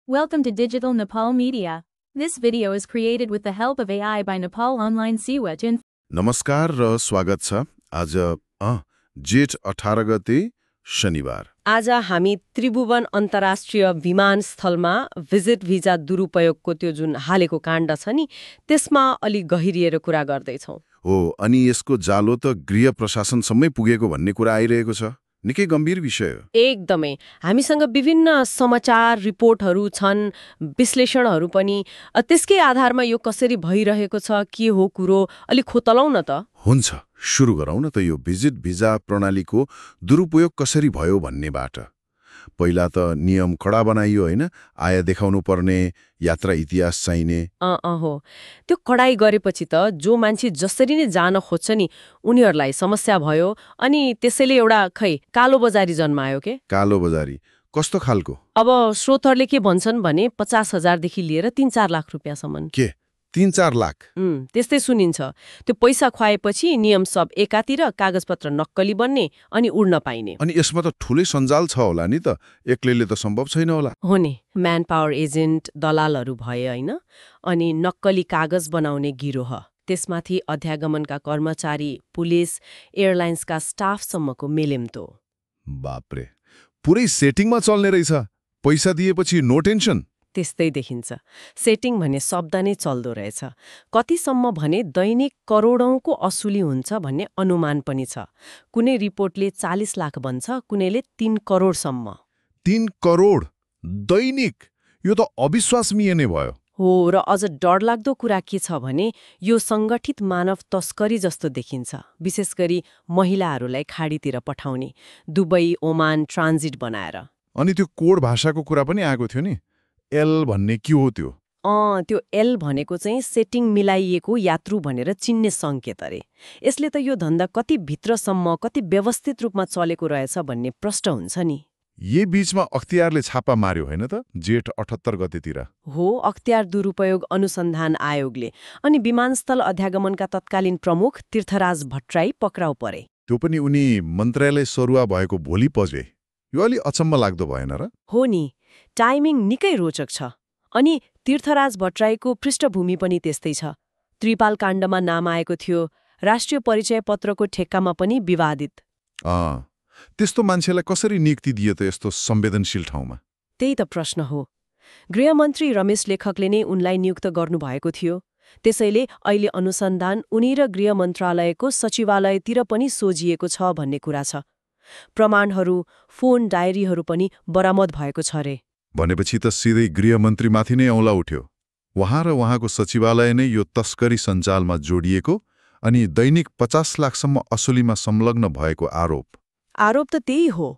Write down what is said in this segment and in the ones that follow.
Welcome to Digital Nepal Media. This video is created with the help of AI by Nepal Online Sewa to नमस्कार र स्वागत छ। आज जेठ 18 गते शनिबार। आज हामी त्रिभुवन अन्तर्राष्ट्रिय विमानस्थलमा भिजिट भिजा दुरुपयोगको त्यो जुन हालेको काण्ड छ नि त्यसमा अलि गहिरिएर कुरा गर्दैछौँ। हो, अनि यसको जालो त गृह प्रशासनसम्मै पुगेको भन्ने कुरा आइरहेको छ। निकै गम्भीर विषय हो। एकदमै। हामीसँग विभिन्न समाचार रिपोर्टहरू छन्, विश्लेषणहरू पनि। त्यसकै आधारमा यो कसरी भइरहेको छ, के हो कुरो, अलिक खोतलाउ न त। हुन्छ, सुरु गरौँ न त यो भिजिट भिजा प्रणालीको दुरुपयोग कसरी भयो भन्नेबाट। पहिला त नियम कडा बनाइयो होइन, आय देखाउनु पर्ने, यात्रा इतिहास चाहिने। हो, त्यो कडाई गरेपछि त जो मान्छे जसरी नै जान खोज्छ नि उनीहरूलाई समस्या भयो, अनि त्यसैले एउटा कालो बजारी जन्मायो के। कालो बजारी कस्तो खालको? अब स्रोतहरूले के भन्छन् भने 50,000 देखि लिएर 3-4 लाख रुपियाँसम्म। के 3-4 लाख? त्यस्तै सुनिन्छ। त्यो पैसा खुवाएपछि नियम सब एकातिर, कागजपत्र नक्कली बन्ने अनि उड्न पाइने। अनि यसमा त ठुलै सञ्जाल छ होला नि त, एक्लैले त सम्भव छैन होला। हो नि, म्यान पावर एजेन्ट, दलालहरू भए होइन, अनि नक्कली कागज बनाउने गिरोह, त्यसमाथि अध्यागमनका कर्मचारी, पुलिस, एयरलाइन्सका स्टाफसम्मको मेलेम्तो। बाप्रे, पुरै सेटिङमा चल्ने रहेछ। पैसा दिएपछि नो टेन्सन। त्यस्तै देखिन्छ। सेटिङ भन्ने शब्द नै चल्दो रहेछ। कतिसम्म भने दैनिक करोडौंको असुली हुन्छ भन्ने अनुमान पनि छ। कुनै रिपोर्टले 40 लाख भन्छ, कुनैले 3 करोडसम्म। 3 करोड दैनिक? यो त अविश्वसनीय नै भयो। हो, र अझ डरलाग्दो कुरा के छ भने यो सङ्गठित मानव तस्करी जस्तो देखिन्छ। विशेष गरी महिलाहरूलाई खाडीतिर पठाउने, दुबई, ओमान ट्रान्जिट बनाएर। अनि त्यो कोड भाषाको कुरा पनि आएको थियो नि, एल भन्ने के हो त्यो? त्यो एल भनेको चाहिँ सेटिङ मिलाइएको यात्रु भनेर चिन्ने सङ्केत अरे। यसले त यो धन्दा कति भित्रसम्म, कति व्यवस्थित रूपमा चलेको रहेछ भन्ने प्रश्न हुन्छ नि। यही बीचमा अख्तियारले छापा मार्यो होइन त, जेठ 78 गतेतिर। हो, अख्तियार दुरुपयोग अनुसन्धान आयोगले। अनि विमानस्थल अध्यागमनका तत्कालीन प्रमुख तीर्थराज भट्टराई पक्राउ परे। त्यो पनि उनी मन्त्रालय सरुवा भएको भोलि पजे। यो अलि अचम्म लाग्दो भएन र? हो नि, टाइमिङ निकै रोचक छ। अनि तीर्थराज भट्टराईको पृष्ठभूमि पनि त्यस्तै छ। त्रिपाल काण्डमा नाम आएको थियो, राष्ट्रिय परिचय पत्रको ठेक्कामा पनि विवादित। त्यस्तो मान्छेलाई कसरी नियुक्ति दियो त यस्तो संवेदनशील ठाउँमा? त्यही त प्रश्न हो। गृहमन्त्री रमेश लेखकले नै उनलाई नियुक्त गर्नुभएको थियो। त्यसैले अहिले अनुसन्धान उनी र गृह मन्त्रालयको सचिवालयतिर पनि सोझिएको छ भन्ने कुरा छ। प्रमाणहरू, फोन डायरीहरू पनि बरामद भएको छ रे। भनेपछि त सिधै गृहमन्त्रीमाथि नै औँला उठ्यो। उहाँ र उहाँको सचिवालय नै यो तस्करी सञ्जालमा जोडिएको अनि दैनिक 50 लाखसम्म असुलीमा संलग्न भएको आरोप त त्यही हो।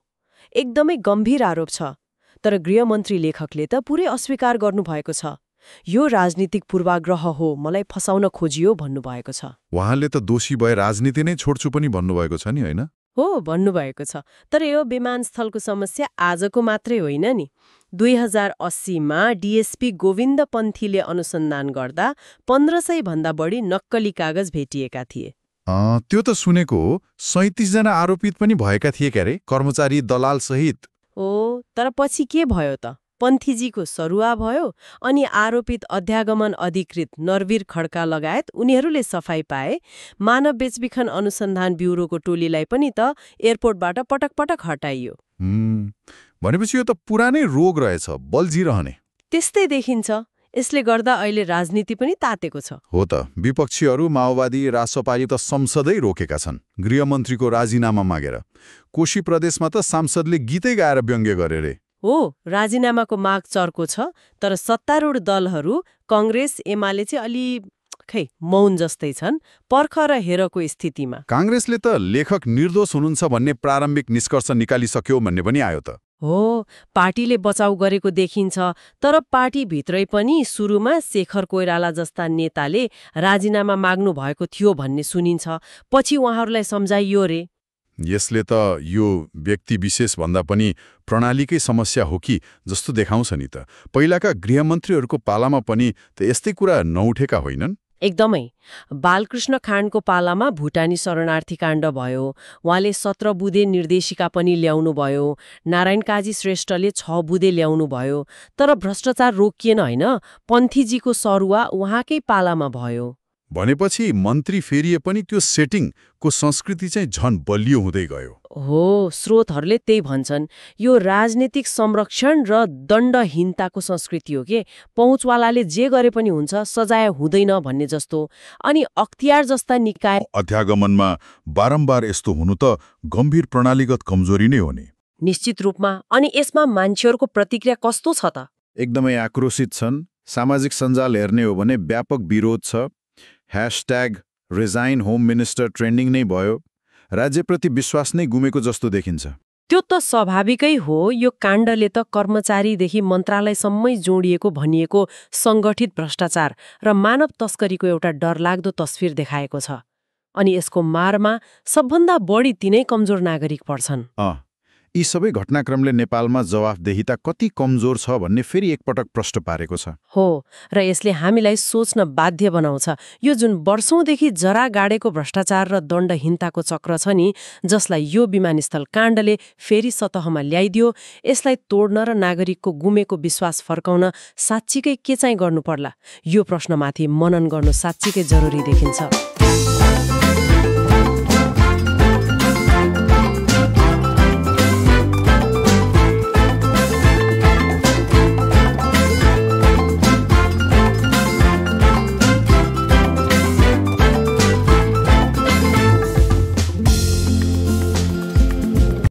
एकदमै गम्भीर आरोप छ। तर गृहमन्त्री लेखकले त पुरै अस्वीकार गर्नुभएको छ। यो राजनीतिक पूर्वाग्रह हो, मलाई फसाउन खोजियो भन्नुभएको छ। उहाँले त दोषी भए राजनीति नै छोड्छु पनि भन्नुभएको छ नि, होइन? हो, भन्नुभएको छ। तर यो विमानस्थलको समस्या आजको मात्रै होइन नि। 2080 मा डीएसपी गोविन्द पन्थीले अनुसन्धान गर्दा 1500 भन्दा बढी नक्कली कागज भेटिएका थिए। त्यो त सुनेको हो। 37 जना आरोपित पनि भएका थिए क्यारे, कर्मचारी, दलाल सहित। हो, तर पछि के भयो त? पन्थीजीको सरुवा भयो, अनि आरोपित अध्यागमन अधिकृत नरवीर खड्का लगायत उनीहरूले सफाई पाए। मानव बेचबिखन अनुसन्धान ब्युरोको टोलीलाई पनि त एयरपोर्टबाट पटक पटक हटाइयो। भनेपछि यो त पुरानै रोग रहेछ, बल्झिरहने। त्यस्तै देखिन्छ। यसले गर्दा अहिले राजनीति पनि तातेको छ। हो त, विपक्षीहरू, माओवादी, रासपाले त संसदै रोकेका छन् गृहमन्त्रीको राजीनामा मागेर। कोशी प्रदेशमा त सांसदले गीतै गाएर व्यङ्ग्य गरे रे। हो, राजीनामाको माग चर्को छ। तर सत्तारूढ दलहरू, कांग्रेस, एमाले चाहिँ अलि मौन जस्तै छन्, पर्ख र हेरको स्थितिमा। कांग्रेसले त लेखक निर्दोष हुनुहुन्छ भन्ने प्रारम्भिक निष्कर्ष निकालिसक्यो भन्ने पनि आयो त। हो, पार्टीले बचाउ गरेको देखिन्छ। तर पार्टीभित्रै पनि सुरुमा शेखर कोइराला जस्ता नेताले राजीनामा माग्नु भएको थियो भन्ने सुनिन्छ। पछि उहाँहरूलाई सम्झाइयो रे। यसले त यो व्यक्ति विशेष भन्दा पनि प्रणालीकै समस्या हो कि जस्तो देखाउँछ नि त। पहिलाका गृहमन्त्रीहरूको पालामा पनि त यस्तै कुरा नउठेका होइनन्? एकदमै। बालकृष्ण खाँडको पालामा भुटानी शरणार्थी काण्ड भयो, उहाँले 17 बुँदे निर्देशिका पनि ल्याउनुभयो, नारायण काजी श्रेष्ठले 6 बुँदे ल्याउनुभयो, तर भ्रष्टाचार रोकिएन होइन, पन्थीजीको सरुवा उहाँकै पालामा भयो। भनेपछि मन्त्री फेरिए पनि त्यो सेटिङको संस्कृति चाहिँ झन बलियो हुँदै गयो। हो, स्रोतहरूले त्यही भन्छन्। यो राजनीतिक संरक्षण र दण्डहीनताको संस्कृति हो के, पहुँचवालाले जे गरे पनि हुन्छ, सजाय हुँदैन भन्ने जस्तो। अनि अख्तियार जस्ता निकाय अध्यागमनमा बारम्बार यस्तो हुनु त गम्भीर प्रणालीगत कमजोरी नै हो नि। निश्चित रूपमा। अनि यसमा मान्छेहरूको प्रतिक्रिया कस्तो छ त? एकदमै आक्रोशित छन्। सामाजिक सञ्जाल हेर्ने हो भने व्यापक विरोध छ। #रिजाइन होम मिनिस्टर ट्रेन्डिङ नै भयो। राज्यप्रति विश्वास नै गुमेको जस्तो देखिन्छ। त्यो त स्वाभाविकै हो। यो काण्डले त कर्मचारीदेखि मन्त्रालयसम्मै जोडिएको भनिएको सङ्गठित भ्रष्टाचार र मानव तस्करीको एउटा डरलाग्दो तस्विर देखाएको छ। अनि यसको मारमा सबभन्दा बढी तिनै कमजोर नागरिक पर्छन्। यी सबै घटनाक्रमले नेपालमा जवाफदेहिता कति कमजोर छ भन्ने फेरि एकपटक प्रश्न पारेको छ। हो, र यसले हामीलाई सोच्न बाध्य बनाउँछ। यो जुन वर्षौंदेखि जरा गाडेको भ्रष्टाचार र दण्डहीनताको चक्र छ नि, जसलाई यो विमानस्थल काण्डले फेरि सतहमा ल्याइदियो, यसलाई तोड्न र नागरिकको गुमेको विश्वास फर्काउन साँच्चीकै के चाहिँ गर्नुपर्ला? यो प्रश्नमाथि मनन गर्नु साँच्चीकै जरुरी देखिन्छ।